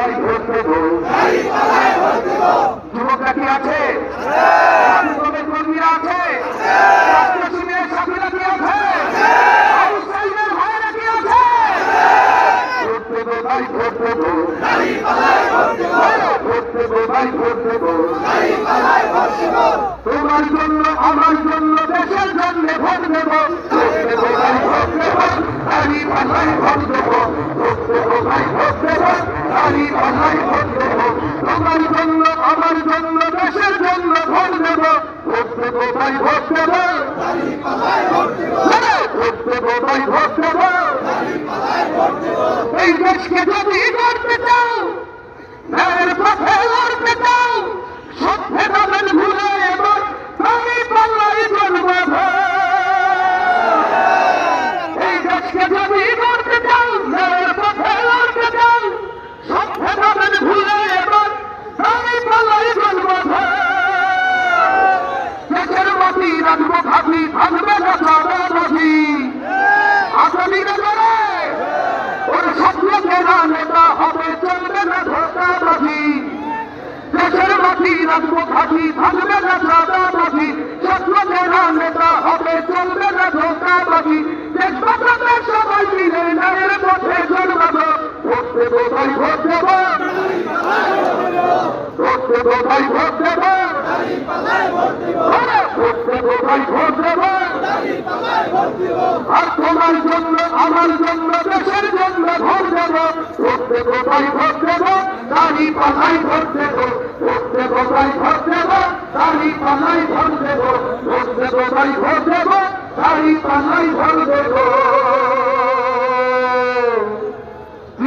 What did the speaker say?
পাল্লায় ভোট দেব। যুবকরা কি আছে? শ্রমিক কর্মীরা আছে? ছাত্র শিবিরের সাথীরা কি আছে? আউটসাইডার ভাইরা কি আছে? ভোট দেব ভাই, ভোট দেব, ভোট দেব ভাই, ভোট দেব। তোমার জন্য, আমার জন্য, দেশের জন্য ভোট দেব। ভোট দেব ভাই, ভোট দেব, তারই ভাষায় ভোট দেব। ভোট দেব ভাই, ভোট দেব, তারই ভাষায় ভোট দেব। তোমার জন্য, আমার জন্য, দেশের জন্য ভোট দেব। ভোট দেব ভাই, ভোট দেব, ভোট দেব ভাই, ভোট দেব। এই দেশকে যদি গড়তে চাও, ন্যায়ের পথে লড়তে চাও, সভ্যতাদের ভুলে এবার আমি পাল্লায় চলব। এই দেশকে যদি গড়তে চাও, ন্যায়ের পথে লড়তে চাও, সভ্যতাদের ভুলে এবার আমি পাল্লায় চলব। দেশের মাটি রাখবো ঘাটি, ভাঙবে না চাঁদাবাজি। আসামিরা করে ওর স্বপ্ন কেনা নেতা হবে, চলবে না ধোঁকাবাজি। দেশের মাটি রাখবো ঘাটি, ভাঙবে না চাঁদাবাজি। স্বপ্ন কেনা নেতা হবে, চলবে না ধোঁকাবাজি। দেশ বাঁচাতে সবাই মিলে ন্যায়ের পথে জন্মাবো। ভোট দেবো ভাই, ভোট দেবো, ভোট দেবো ভাই, ভোট দেবো, ভোট দেবো ভাই, ভোট দেবো। আর তোমার জন্য, আমার জন্য, দেশের জন্য ভোট দেব। ভোট দেব ভাই, ভোট দেব, তারই পাল্লায় ভোট দেব। ভোট দেব ভাই, ভোট দেব, তারই পাল্লায় ভোট দেব। ভোট দেব ভাই, ভোট দেব, তারই পাল্লায় ভোট দেব।